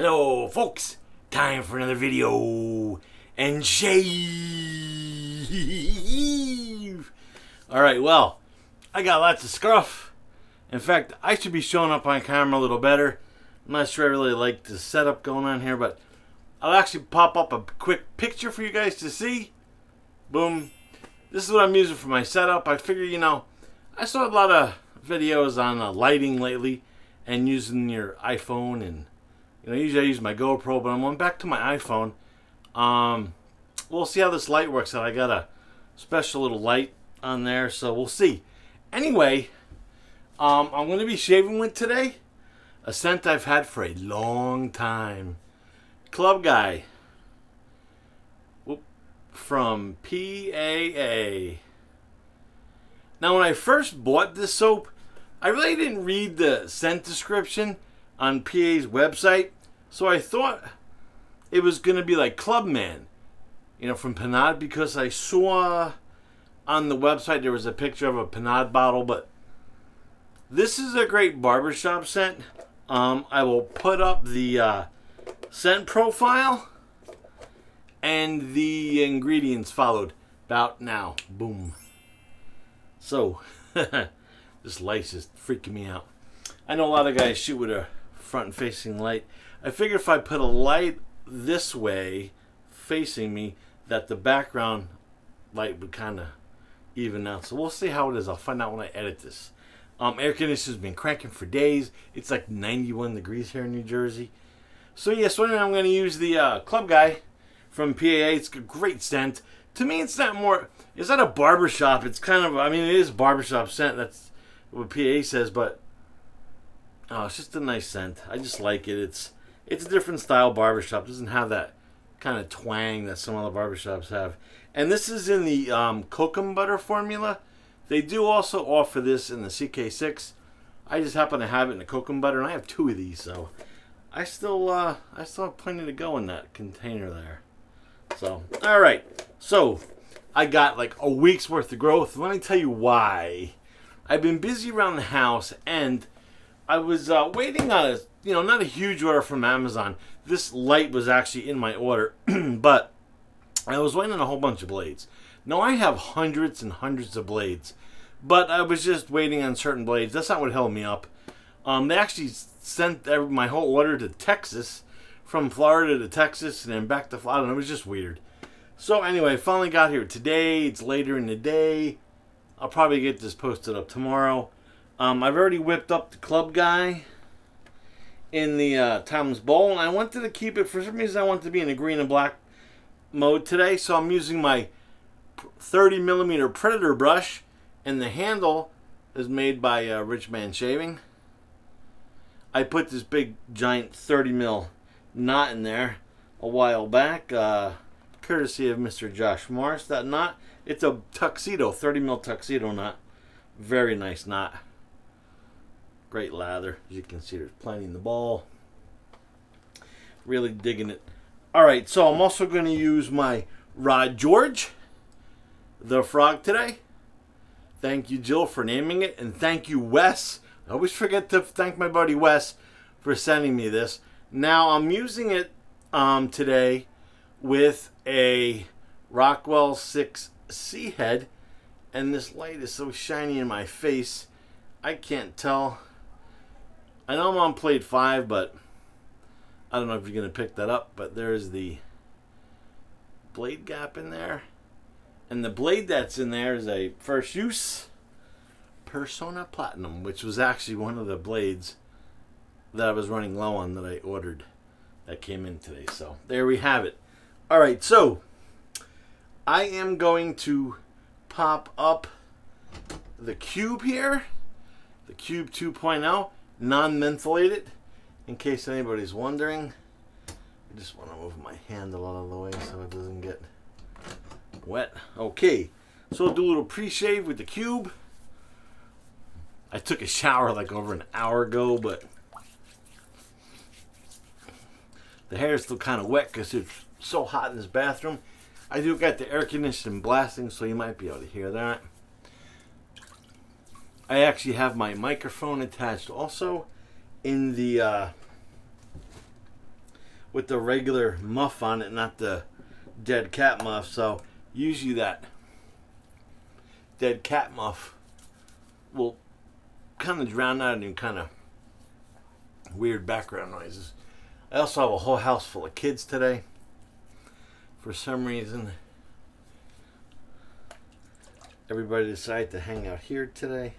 Hello folks, time for another video and shave. Alright, well, I got lots of scruff. In fact, I should be showing up on camera a little better. I'm not sure I really like the setup going on here, but I'll actually pop up a quick picture for you guys to see. Boom. This is what I'm using for my setup. I figure, I saw a lot of videos on lighting lately and using your iPhone, and usually I use my GoPro, but I'm going back to my iPhone. We'll see how this light works out. I got a special little light on there, so we'll see. Anyway, I'm going to be shaving with today a scent I've had for a long time. ClubGuy from PAA. Now, when I first bought this soap, I really didn't read the scent description on PA's website, so I thought it was going to be like Clubman, from Panade, because I saw on the website there was a picture of a Panade bottle, but this is a great barbershop scent. I will put up the scent profile and the ingredients followed about now. Boom. So, this light's just freaking me out. I know a lot of guys shoot with a front-facing light. I figured if I put a light this way facing me, that the background light would kind of even out. So we'll see how it is. I'll find out when I edit this. Air conditioner's been cranking for days. It's like 91 degrees here in New Jersey. So yeah, so anyway, I'm going to use the ClubGuy from PAA. It's a great scent. To me, it's not a barbershop. It's kind of, it is barbershop scent. That's what PAA says, but it's just a nice scent. I just like it. It's a different style barbershop. It doesn't have that kind of twang that some other barbershops have. And this is in the cocoa butter formula. They do also offer this in the CK6. I just happen to have it in the cocoa butter, and I have 2 of these, so I still have plenty to go in that container there. So, all right. So, I got like a week's worth of growth. Let me tell you why. I've been busy around the house, and I was waiting on not a huge order from Amazon. This light was actually in my order, but I was waiting on a whole bunch of blades. Now, I have hundreds and hundreds of blades, but I was just waiting on certain blades. That's not what held me up. They actually sent my whole order to Texas, from Florida to Texas, and then back to Florida. It was just weird. So anyway, I finally got here today. It's later in the day. I'll probably get this posted up tomorrow. I've already whipped up the ClubGuy in the Timeless Bowl, and I wanted to keep it, for some reason I want to be in the green and black mode today, so I'm using my 30mm Predator brush, and the handle is made by Rich Man Shaving. I put this big giant 30mm knot in there a while back, courtesy of Mr. Josh Morris. That knot, it's a tuxedo, 30mm tuxedo knot. Very nice knot. Great lather. As you can see, there's plenty in the ball. Really digging it. Alright, so I'm also going to use my Rod George, the frog, today. Thank you, Jill, for naming it. And thank you, Wes. I always forget to thank my buddy Wes for sending me this. Now, I'm using it today with a Rockwell 6C head. And this light is so shiny in my face, I can't tell. I know I'm on plate 5, but I don't know if you're going to pick that up. But there's the blade gap in there. And the blade that's in there is a first use Persona Platinum, which was actually one of the blades that I was running low on that I ordered that came in today. So there we have it. Alright, so I am going to pop up the Cube here, the Cube 2.0, non-mentholated, in case anybody's wondering. I just want to move my handle out of the way so it doesn't get wet. Okay, so I'll do a little pre-shave with the Cube. I took a shower like over an hour ago, but the hair is still kind of wet because it's so hot in this bathroom. I do got the air conditioning blasting, so you might be able to hear that. I actually have my microphone attached also in the with the regular muff on it, not the dead cat muff. So usually that dead cat muff will kind of drown out any kind of weird background noises. I also have a whole house full of kids today. For some reason, everybody decided to hang out here today.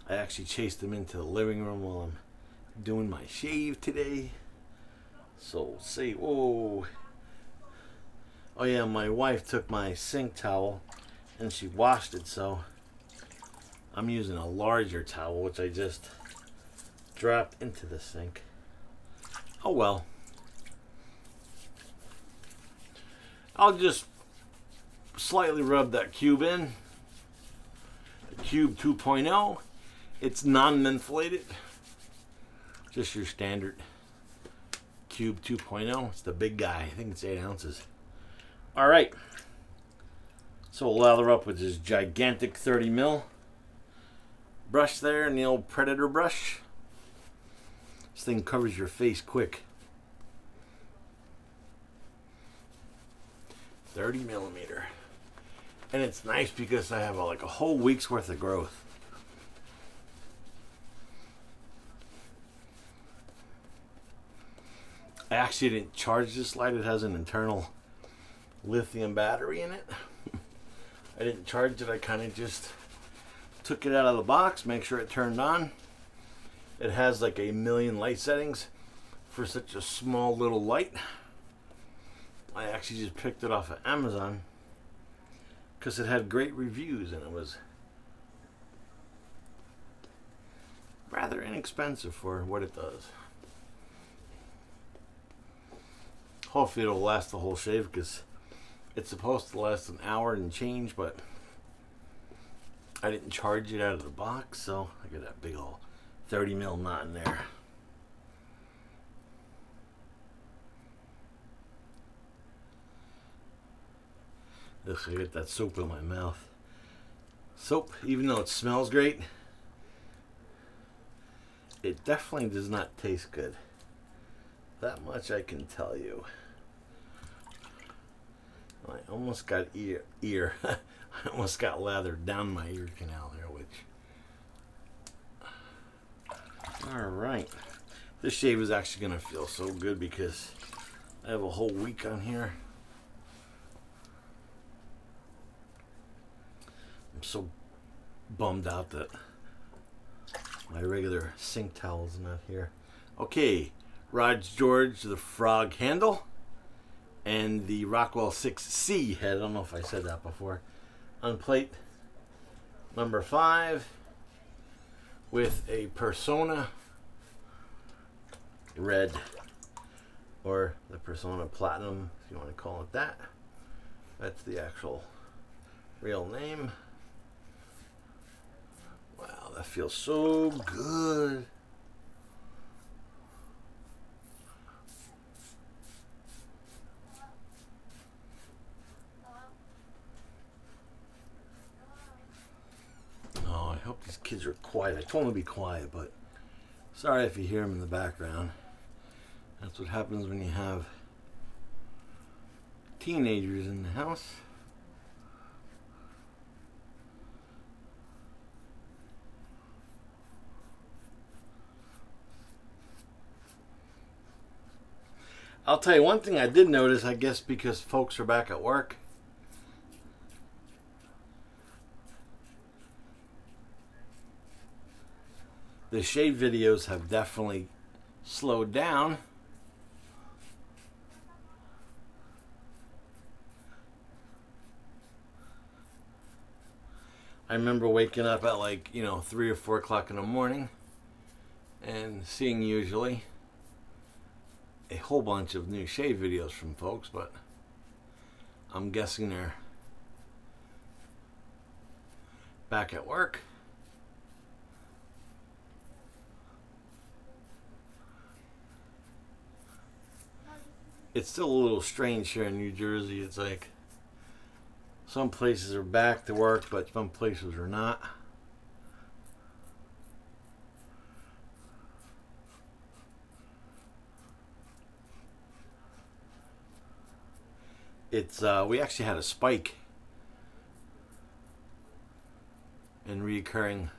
I actually chased them into the living room while I'm doing my shave today. So say, whoa. Oh yeah, my wife took my sink towel and she washed it, so I'm using a larger towel, which I just dropped into the sink. Oh well. I'll just slightly rub that cube in. The Cube 2.0. It's non-mentholated. Just your standard Cube 2.0. It's the big guy. I think it's 8 ounces. Alright. So we'll lather up with this gigantic 30 mil brush there, and the old Predator brush. This thing covers your face quick. 30 millimeter. And it's nice because I have like a whole week's worth of growth. I actually didn't charge this light. It has an internal lithium battery in it. I didn't charge it. I kind of just took it out of the box, make sure it turned on. It has like 1,000,000 light settings for such a small little light. I actually just picked it off of Amazon because it had great reviews and it was rather inexpensive for what it does. Hopefully it'll last the whole shave because it's supposed to last an hour and change, but I didn't charge it out of the box, so I got that big old 30 mil knot in there. Ugh, I get that soap in my mouth. Soap, even though it smells great, it definitely does not taste good. That much I can tell you. I almost got ear. I almost got lathered down my ear canal there, which... Alright. This shave is actually going to feel so good because I have a whole week on here. I'm so bummed out that my regular sink towel is not here. Okay, Rod George, the frog handle, and the Rockwell 6C head. I don't know if I said that before. On plate number 5 with a Persona Red, or the Persona Platinum, if you want to call it that. That's the actual real name. Wow, that feels so good. Oh, I hope these kids are quiet. I told them to be quiet, but sorry if you hear them in the background. That's what happens when you have teenagers in the house. I'll tell you one thing I did notice, I guess because folks are back at work. The shave videos have definitely slowed down. I remember waking up at like, 3 or 4 o'clock in the morning and seeing usually a whole bunch of new shave videos from folks, but I'm guessing they're back at work. It's still a little strange here in New Jersey. It's like some places are back to work, but some places are not. It's we actually had a spike in recurring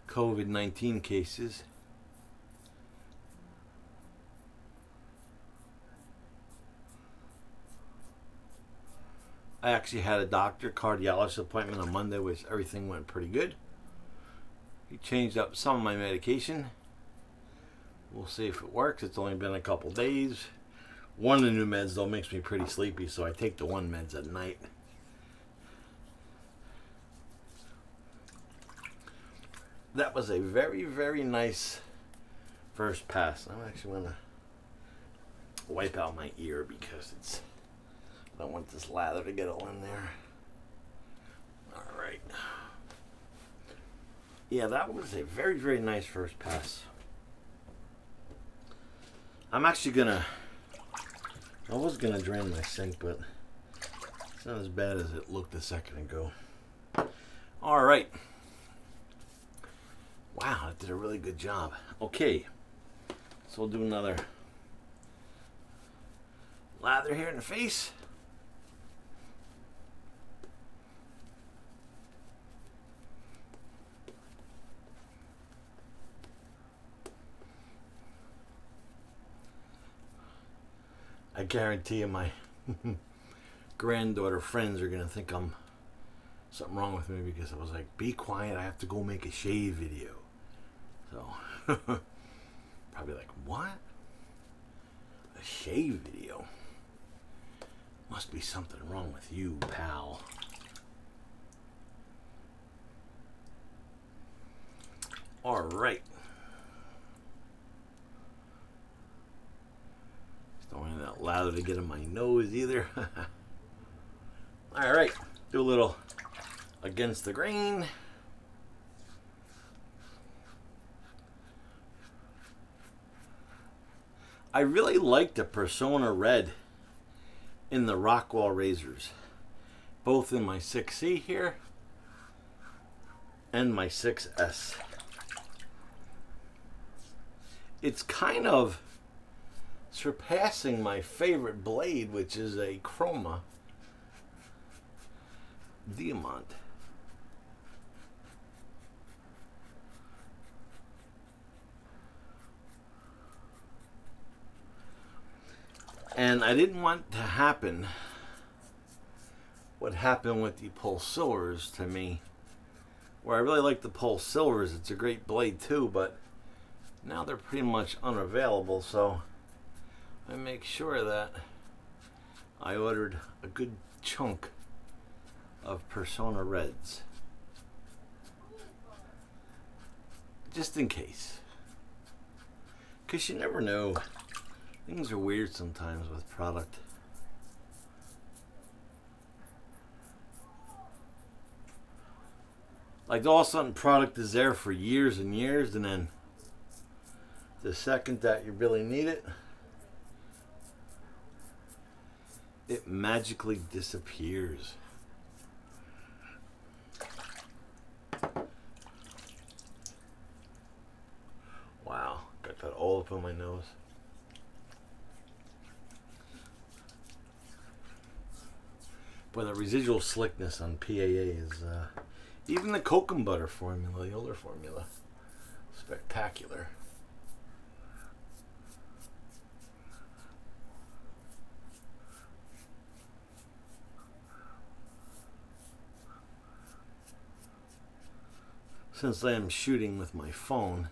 COVID-19 cases. I actually had a cardiologist appointment on Monday, which everything went pretty good. He changed up some of my medication. We'll see if it works. It's only been a couple days. One of the new meds, though, makes me pretty sleepy, so I take the one meds at night. That was a very, very nice first pass. I'm actually going to wipe out my ear because I don't want this lather to get all in there. All right. Yeah, that was a very, very nice first pass. I'm actually gonna, I was gonna drain my sink, but it's not as bad as it looked a second ago. All right. Wow, that did a really good job. Okay, so we'll do another lather here in the face. I guarantee you my granddaughter friends are going to think I'm something wrong with me because I was like, be quiet, I have to go make a shave video. So, probably like, what? A shave video? Must be something wrong with you, pal. All right. Don't want that lather to get in my nose either. All right, do a little against the grain. I really like the Persona Red in the Rockwell Razors, both in my 6C here and my 6S. It's kind of surpassing my favorite blade, which is a Chroma Diamant. And I didn't want to happen what happened with the Pulse Silvers to me, where I really like the Pulse Silvers. It's a great blade too, but now they're pretty much unavailable, so I make sure that I ordered a good chunk of Persona Reds, just in case, because you never know. Things are weird sometimes with product. Like all of a sudden product is there for years and years, and then the second that you really need it, it magically disappears. Wow, got that all up on my nose. But the residual slickness on PAA is, even the Cocoa Butter formula, the older formula, spectacular. Since I am shooting with my phone,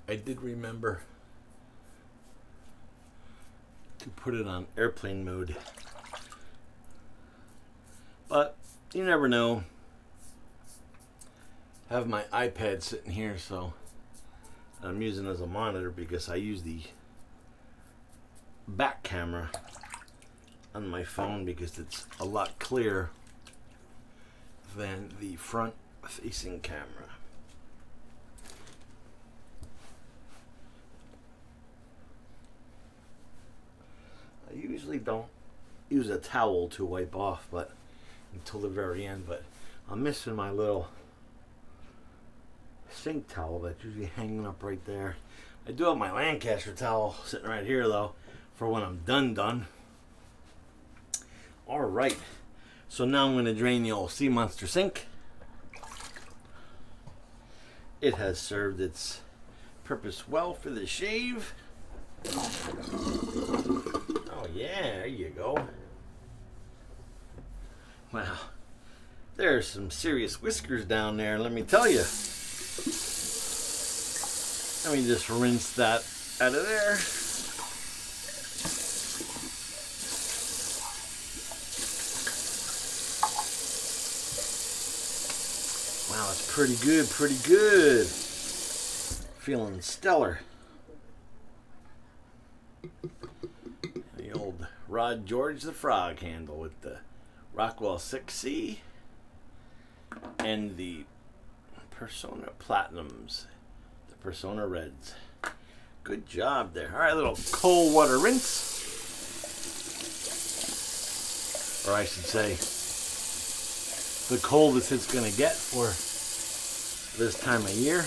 I did remember to put it on airplane mode, but you never know. I have my iPad sitting here, so I'm using it as a monitor because I use the back camera on my phone because it's a lot clearer than the front facing camera. I usually don't use a towel to wipe off, but until the very end, but I'm missing my little sink towel that's usually hanging up right there. I do have my Lancaster towel sitting right here though, for when I'm done. All right. So now I'm going to drain the old Sea Monster sink. It has served its purpose well for the shave. Oh yeah, there you go. Wow. There's some serious whiskers down there, let me tell you. Let me just rinse that out of there. Wow, it's pretty good, pretty good. Feeling stellar. The old Rod George the Frog handle with the Rockwell 6C and the Persona Platinums, the Persona Reds. Good job there. All right, a little cold water rinse. Or I should say, the coldest it's going to get for this time of year.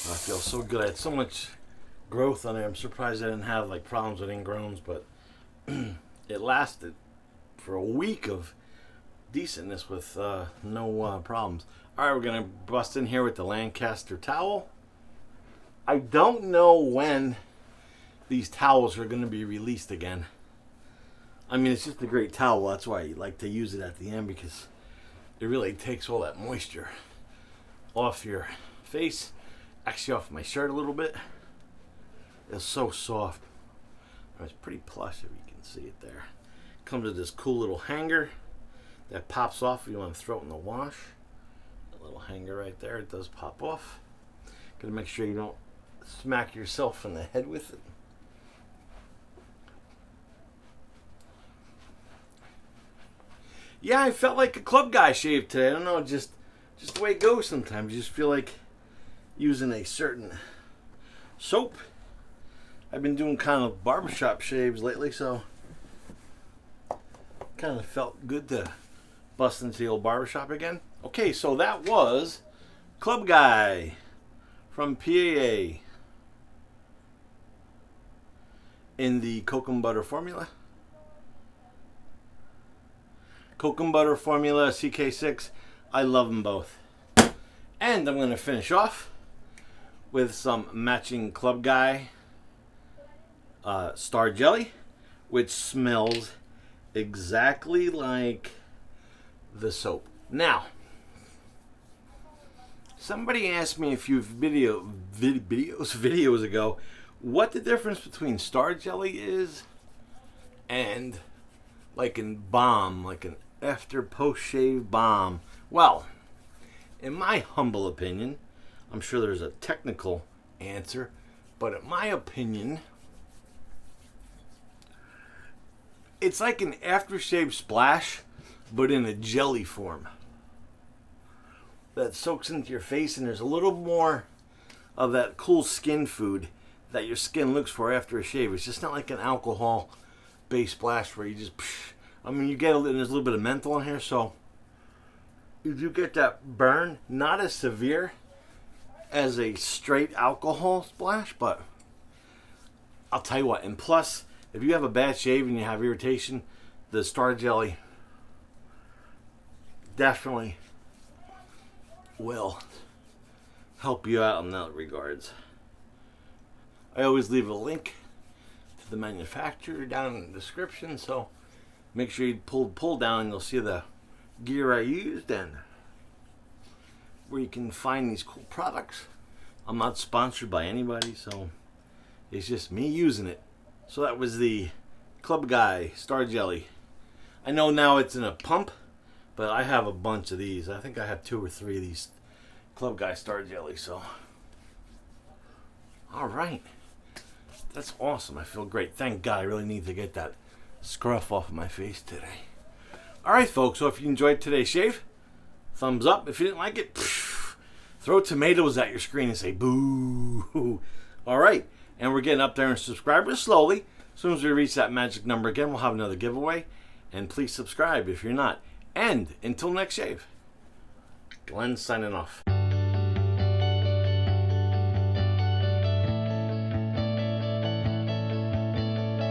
I feel so good. I had so much growth on there. I'm surprised I didn't have like problems with ingrowns, but it lasted for a week of decentness with no problems. All right, we're going to bust in here with the Lancaster Towel. I don't know when these towels are going to be released again. I mean, it's just a great towel. That's why you like to use it at the end, because it really takes all that moisture off your face. Actually, off my shirt a little bit. It's so soft. It's pretty plush if you can see it there. Comes with this cool little hanger that pops off if you want to throw it in the wash. A little hanger right there. It does pop off. Gotta make sure you don't smack yourself in the head with it. Yeah, I felt like a ClubGuy Shave today. I don't know, just the way it goes sometimes. You just feel like using a certain soap. I've been doing kind of barbershop shaves lately, so kind of felt good to bust into the old barbershop again. Okay, so that was ClubGuy from PAA in the Cocoa and Butter formula. Cocoa and Butter formula, CK6. I love them both. And I'm going to finish off with some matching ClubGuy Star Jelly, which smells exactly like the soap. Now, somebody asked me a few videos ago what the difference between Star Jelly is and like an balm, like an after post shave balm. Well, in my humble opinion, I'm sure there's a technical answer, but in my opinion, it's like an aftershave splash, but in a jelly form that soaks into your face, and there's a little more of that cool skin food that your skin looks for after a shave. It's just not like an alcohol-based splash where you just, I mean, you get there's a little bit of menthol in here, so you do get that burn, not as severe as a straight alcohol splash, but I'll tell you what, and plus, if you have a bad shave and you have irritation, the Star Jelly definitely will help you out in that regards. I always leave a link to the manufacturer down in the description, so make sure you pull down and you'll see the gear I used and where you can find these cool products. I'm not sponsored by anybody, so it's just me using it. So that was the ClubGuy Star Jelly. I know now it's in a pump, but I have a bunch of these. I think I have 2 or 3 of these ClubGuy Star Jelly, so. Alright. That's awesome. I feel great. Thank God. I really need to get that scruff off of my face today. Alright, folks. So if you enjoyed today's shave, thumbs up. If you didn't like it, throw tomatoes at your screen and say boo. Alright. And we're getting up there in subscribers slowly. As soon as we reach that magic number again, we'll have another giveaway. And please subscribe if you're not. And until next shave, Glenn signing off.